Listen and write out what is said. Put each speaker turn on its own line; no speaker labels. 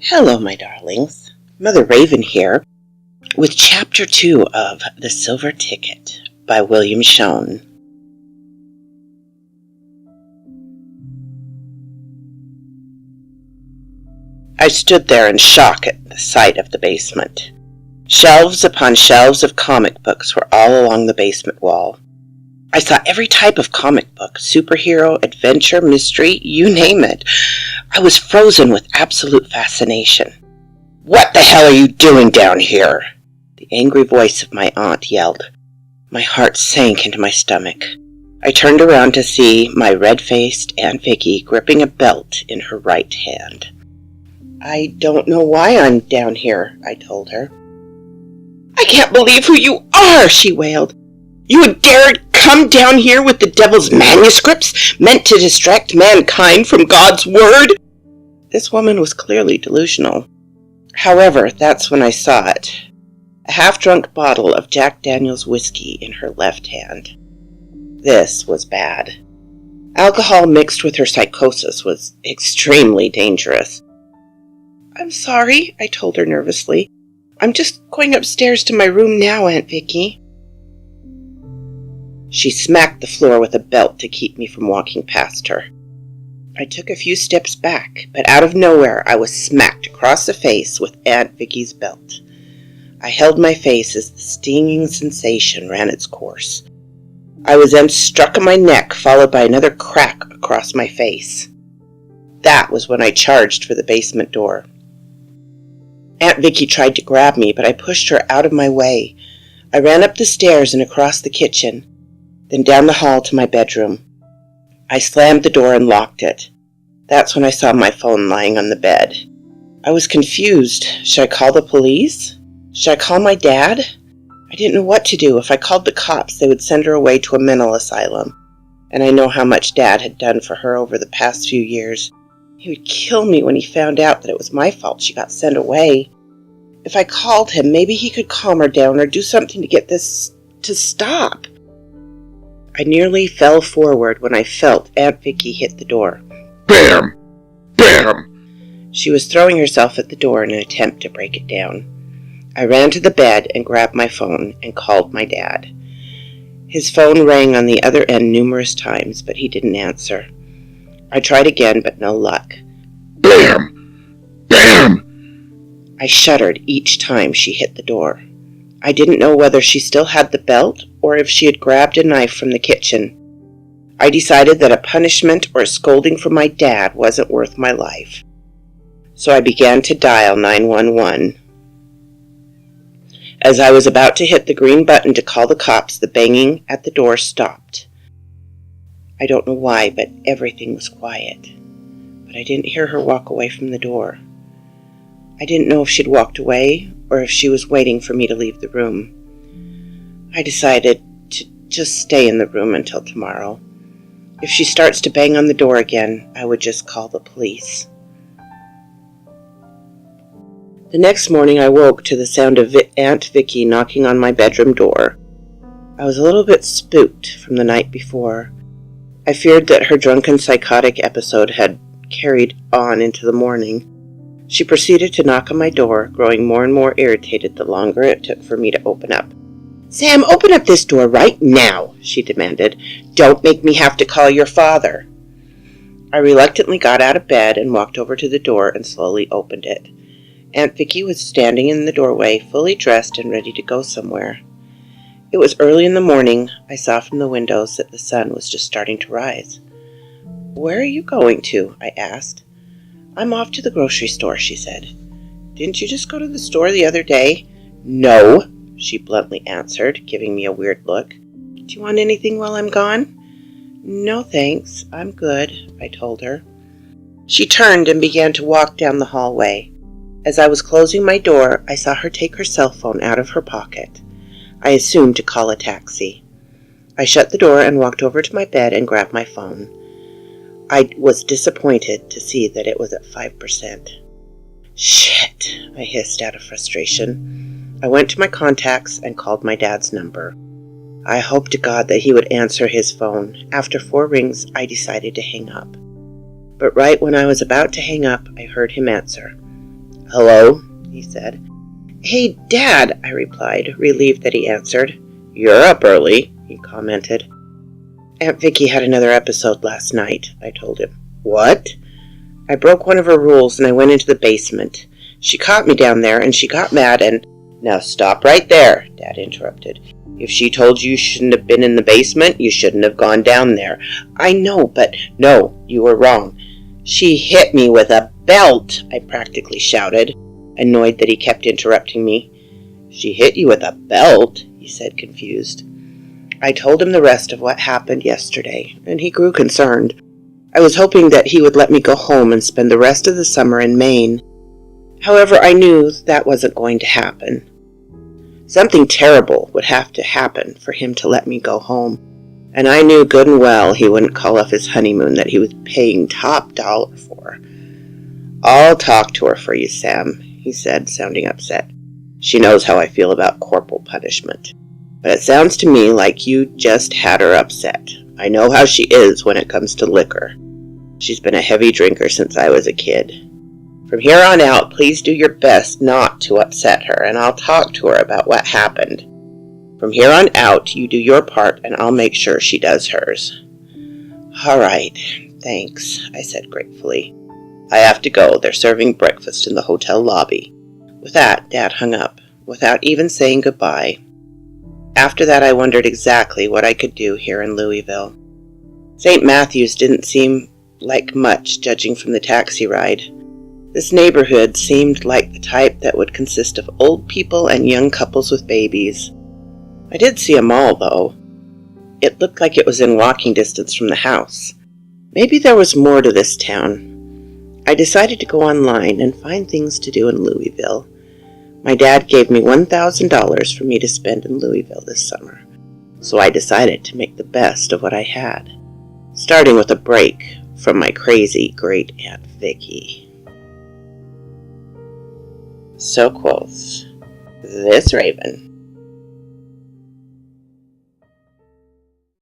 Hello, my darlings. Mother Raven here with Chapter 2 of The Silver Ticket by William Schoene. I stood there in shock at the sight of the basement. Shelves upon shelves of comic books were all along the basement wall. I saw every type of comic book, superhero, adventure, mystery, you name it. I was frozen with absolute fascination. "What the hell are you doing down here?" the angry voice of my aunt yelled. My heart sank into my stomach. I turned around to see my red-faced Aunt Vicky gripping a belt in her right hand. "I don't know why I'm down here," I told her. "I can't believe who you are," she wailed. "You would dare come down here with the devil's manuscripts meant to distract mankind from God's word?" This woman was clearly delusional. However, that's when I saw it. A half-drunk bottle of Jack Daniel's whiskey in her left hand. This was bad. Alcohol mixed with her psychosis was extremely dangerous. "I'm sorry," I told her nervously. "I'm just going upstairs to my room now, Aunt Vicky." She smacked the floor with a belt to keep me from walking past her. I took a few steps back, but out of nowhere I was smacked across the face with Aunt Vicky's belt. I held my face as the stinging sensation ran its course. I was then struck in my neck, followed by another crack across my face. That was when I charged for the basement door. Aunt Vicky tried to grab me, but I pushed her out of my way. I ran up the stairs and across the kitchen, then down the hall to my bedroom. I slammed the door and locked it. That's when I saw my phone lying on the bed. I was confused. Should I call the police? Should I call my dad? I didn't know what to do. If I called the cops, they would send her away to a mental asylum. And I know how much Dad had done for her over the past few years. He would kill me when he found out that it was my fault she got sent away. If I called him, maybe he could calm her down or do something to get this to stop. I nearly fell forward when I felt Aunt Vicky hit the door. Bam! Bam! She was throwing herself at the door in an attempt to break it down. I ran to the bed and grabbed my phone and called my dad. His phone rang on the other end numerous times, but he didn't answer. I tried again, but no luck. Bam! Bam! I shuddered each time she hit the door. I didn't know whether she still had the belt or if she had grabbed a knife from the kitchen. I decided that a punishment or a scolding from my dad wasn't worth my life. So I began to dial 911. As I was about to hit the green button to call the cops, the banging at the door stopped. I don't know why, but everything was quiet. But I didn't hear her walk away from the door. I didn't know if she'd walked away or if she was waiting for me to leave the room. I decided to just stay in the room until tomorrow. If she starts to bang on the door again, I would just call the police. The next morning I woke to the sound of Aunt Vicky knocking on my bedroom door. I was a little bit spooked from the night before. I feared that her drunken psychotic episode had carried on into the morning. She proceeded to knock on my door, growing more and more irritated the longer it took for me to open up. "Sam, open up this door right now," she demanded. "Don't make me have to call your father." I reluctantly got out of bed and walked over to the door and slowly opened it. Aunt Vicky was standing in the doorway, fully dressed and ready to go somewhere. It was early in the morning. I saw from the windows that the sun was just starting to rise. "Where are you going to?" I asked. "I'm off to the grocery store," she said. "Didn't you just go to the store the other day?" "No," she bluntly answered, giving me a weird look. "Do you want anything while I'm gone?" "No, thanks. I'm good," I told her. She turned and began to walk down the hallway. As I was closing my door, I saw her take her cell phone out of her pocket. I assumed to call a taxi. I shut the door and walked over to my bed and grabbed my phone. I was disappointed to see that it was at 5%. "Shit," I hissed out of frustration. I went to my contacts and called my dad's number. I hoped to God that he would answer his phone. After 4 rings, I decided to hang up. But right when I was about to hang up, I heard him answer. "Hello," he said. "Hey, Dad," I replied, relieved that he answered. "You're up early," he commented. "Aunt Vicky had another episode last night," I told him. "What?" "I broke one of her rules and I went into the basement. She caught me down there and she got mad and—" "Now stop right there," Dad interrupted. "If she told you shouldn't have been in the basement, you shouldn't have gone down there." "I know, but—" "No, you were wrong. She hit me with a belt," I practically shouted, annoyed that he kept interrupting me. "She hit you with a belt?" he said, confused. I told him the rest of what happened yesterday, and he grew concerned. I was hoping that he would let me go home and spend the rest of the summer in Maine. However, I knew that wasn't going to happen. Something terrible would have to happen for him to let me go home, and I knew good and well he wouldn't call off his honeymoon that he was paying top dollar for. "I'll talk to her for you, Sam," he said, sounding upset. "She knows how I feel about corporal punishment. But it sounds to me like you just had her upset. I know how she is when it comes to liquor. She's been a heavy drinker since I was a kid. From here on out, please do your best not to upset her, and I'll talk to her about what happened. From here on out, you do your part, and I'll make sure she does hers." "All right, thanks," I said gratefully. "I have to go. They're serving breakfast in the hotel lobby." With that, Dad hung up, without even saying goodbye. After that, I wondered exactly what I could do here in Louisville. St. Matthew's didn't seem like much, judging from the taxi ride. This neighborhood seemed like the type that would consist of old people and young couples with babies. I did see a mall, though. It looked like it was in walking distance from the house. Maybe there was more to this town. I decided to go online and find things to do in Louisville. My dad gave me $1,000 for me to spend in Louisville this summer, so I decided to make the best of what I had, starting with a break from my crazy great Aunt Vicky. So quotes this raven